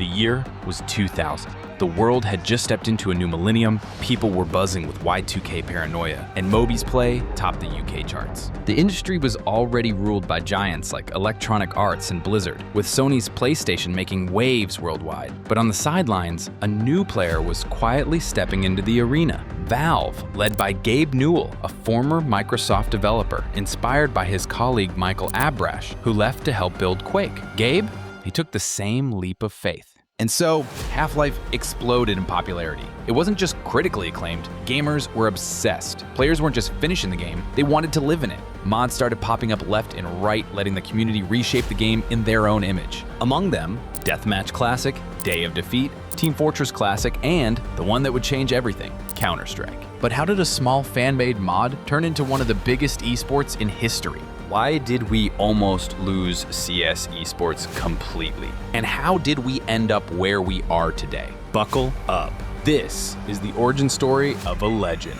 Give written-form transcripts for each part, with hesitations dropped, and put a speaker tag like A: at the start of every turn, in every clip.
A: The year was 2000. The world had just stepped into a new millennium, people were buzzing with Y2K paranoia, and Moby's play topped the UK charts. The industry was already ruled by giants like Electronic Arts and Blizzard, with Sony's PlayStation making waves worldwide. But on the sidelines, a new player was quietly stepping into the arena. Valve, led by Gabe Newell, a former Microsoft developer, inspired by his colleague Michael Abrash, who left to help build Quake. Gabe, he took the same leap of faith. And so, Half-Life exploded in popularity. It wasn't just critically acclaimed, gamers were obsessed. Players weren't just finishing the game, they wanted to live in it. Mods started popping up left and right, letting the community reshape the game in their own image. Among them, Deathmatch Classic, Day of Defeat, Team Fortress Classic, and the one that would change everything, Counter-Strike. But how did a small fan-made mod turn into one of the biggest esports in history? Why did we almost lose CS esports completely? And how did we end up where we are today? Buckle up. This is the origin story of a legend.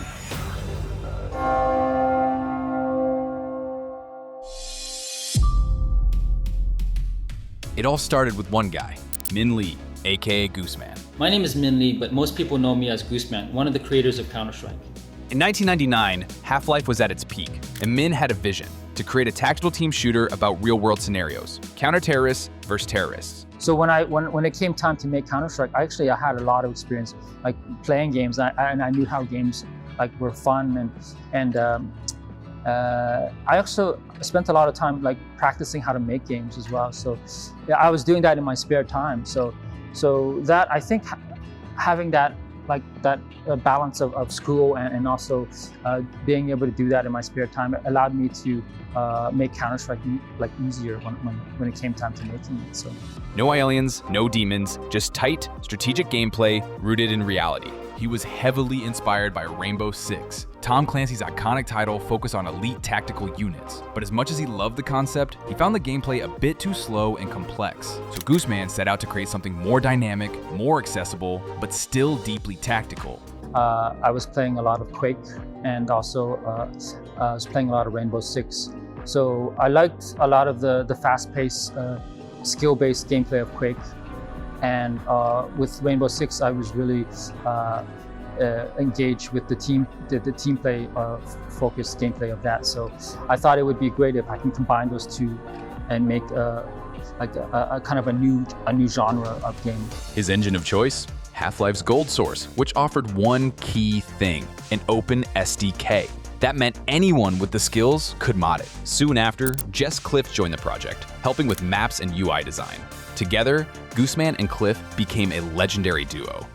A: It all started with one guy, Min Lee, aka Gooseman.
B: My name is Min Lee, but most people know me as Gooseman, one of the creators of Counter-Strike.
A: In 1999, Half-Life was at its peak, and Min had a vision to create a tactical team shooter about real-world scenarios, counter-terrorists versus terrorists.
B: So when it came time to make Counter-Strike, I had a lot of experience like playing games, and I knew how games were fun, and I also spent a lot of time practicing how to make games as well. So yeah, I was doing that in my spare time. So that, I think, having that balance of school and also being able to do that in my spare time allowed me to make Counter-Strike easier when it came time to making it. So
A: no aliens, no demons, just tight, strategic gameplay rooted in reality. He was heavily inspired by Rainbow Six, Tom Clancy's iconic title focused on elite tactical units. But as much as he loved the concept, he found the gameplay a bit too slow and complex. So Gooseman set out to create something more dynamic, more accessible, but still deeply tactical.
B: I was playing a lot of Quake, and also I was playing a lot of Rainbow Six. So I liked a lot of the fast-paced, skill-based gameplay of Quake. And with Rainbow Six, I was really engaged with the team play focused gameplay of that. So I thought it would be great if I can combine those two and make a kind of a new genre of game.
A: His engine of choice? Half-Life's Gold Source, which offered one key thing, an open SDK. That meant anyone with the skills could mod it. Soon after, Jess Cliff joined the project, helping with maps and UI design. Together, Gooseman and Cliff became a legendary duo.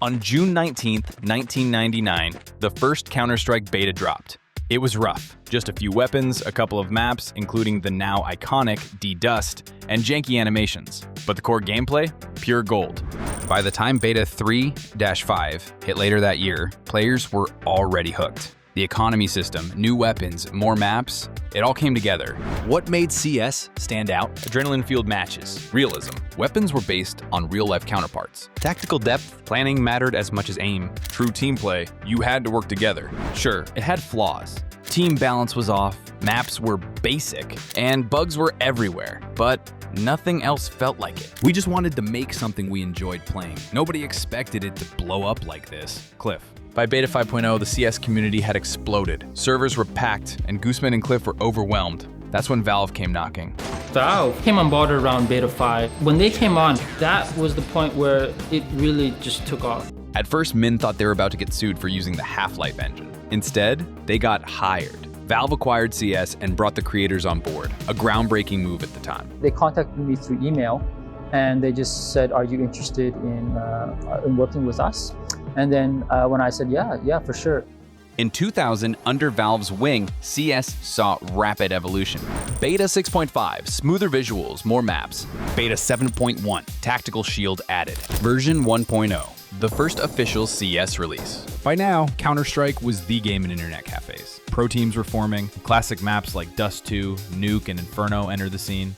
A: On June 19th, 1999, the first Counter-Strike beta dropped. It was rough. Just a few weapons, a couple of maps, including the now iconic D-Dust, and janky animations. But the core gameplay? Pure gold. By the time Beta 3-5 hit later that year, players were already hooked. The economy system, new weapons, more maps, it all came together. What made CS stand out? Adrenaline-fueled matches, realism. Weapons were based on real-life counterparts. Tactical depth, planning mattered as much as aim. True team play, you had to work together. Sure, it had flaws. Team balance was off, maps were basic, and bugs were everywhere. But nothing else felt like it. We just wanted to make something we enjoyed playing. Nobody expected it to blow up like this. Cliff. By Beta 5.0, the CS community had exploded. Servers were packed, and Gooseman and Cliff were overwhelmed. That's when Valve came knocking.
B: Valve came on board around Beta 5. When they came on, that was the point where it really just took off.
A: At first, Min thought they were about to get sued for using the Half-Life engine. Instead, they got hired. Valve acquired CS and brought the creators on board, a groundbreaking move at the time.
B: They contacted me through email, and they just said, "Are you interested in working with us?" And then when I said, yeah, for sure.
A: In 2000, under Valve's wing, CS saw rapid evolution. Beta 6.5, smoother visuals, more maps. Beta 7.1, tactical shield added. Version 1.0, the first official CS release. By now, Counter-Strike was the game in internet cafes. Pro teams were forming, classic maps like Dust 2, Nuke, and Inferno entered the scene.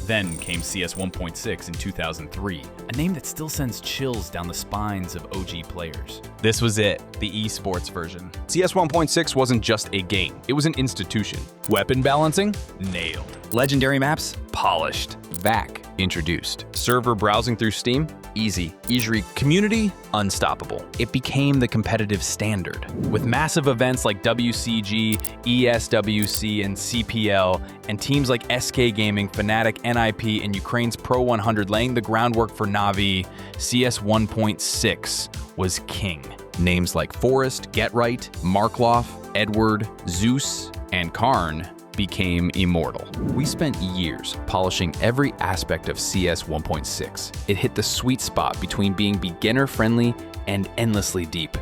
A: Then came CS 1.6 in 2003, a name that still sends chills down the spines of OG players. This was it, the esports version. CS 1.6 wasn't just a game, it was an institution. Weapon balancing? Nailed. Legendary maps? Polished. VAC. introduced. Server browsing through Steam? Easy. Easy. Community? Unstoppable. It became the competitive standard. With massive events like WCG, ESWC, and CPL, and teams like SK Gaming, Fnatic, NIP, and Ukraine's Pro 100 laying the groundwork for Na'Vi, CS 1.6 was king. Names like Forrest, GetRight, Markloff, Edward, Zeus, and Karn became immortal. We spent years polishing every aspect of CS 1.6. It hit the sweet spot between being beginner-friendly and endlessly deep.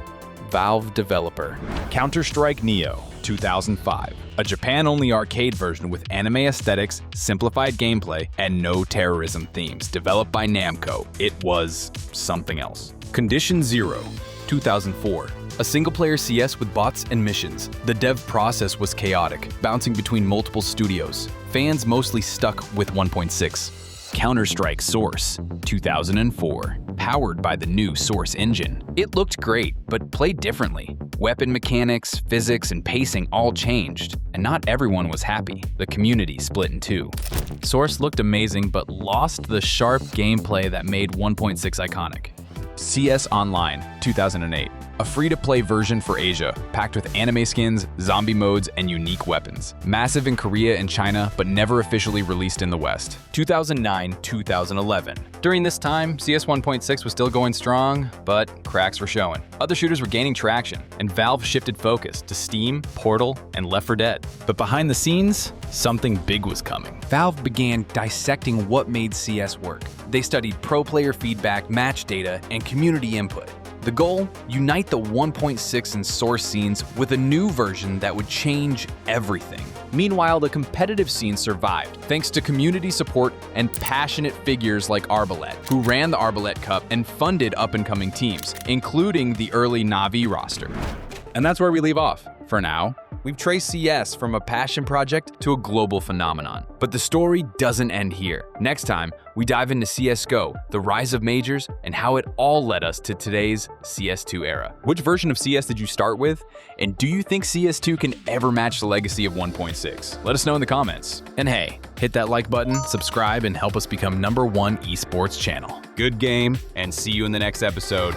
A: Valve developer. Counter-Strike Neo, 2005. A Japan-only arcade version with anime aesthetics, simplified gameplay, and no terrorism themes, developed by Namco. It was something else. Condition Zero, 2004. A single-player CS with bots and missions. The dev process was chaotic, bouncing between multiple studios. Fans mostly stuck with 1.6. Counter-Strike Source, 2004. Powered by the new Source engine. It looked great, but played differently. Weapon mechanics, physics, and pacing all changed, and not everyone was happy. The community split in two. Source looked amazing, but lost the sharp gameplay that made 1.6 iconic. CS Online, 2008. A free-to-play version for Asia, packed with anime skins, zombie modes, and unique weapons. Massive in Korea and China, but never officially released in the West. 2009-2011. During this time, CS 1.6 was still going strong, but cracks were showing. Other shooters were gaining traction, and Valve shifted focus to Steam, Portal, and Left 4 Dead. But behind the scenes, something big was coming. Valve began dissecting what made CS work. They studied pro player feedback, match data, and community input. The goal? Unite the 1.6 and Source scenes with a new version that would change everything. Meanwhile, the competitive scene survived thanks to community support and passionate figures like Arbalest, who ran the Arbalest Cup and funded up-and-coming teams, including the early Na'Vi roster. And that's where we leave off. For now, we've traced CS from a passion project to a global phenomenon. But the story doesn't end here. Next time, we dive into CSGO, the rise of majors, and how it all led us to today's CS2 era. Which version of CS did you start with? And do you think CS2 can ever match the legacy of 1.6? Let us know in the comments. And hey, hit that like button, subscribe, and help us become #1 esports channel. Good game, and see you in the next episode.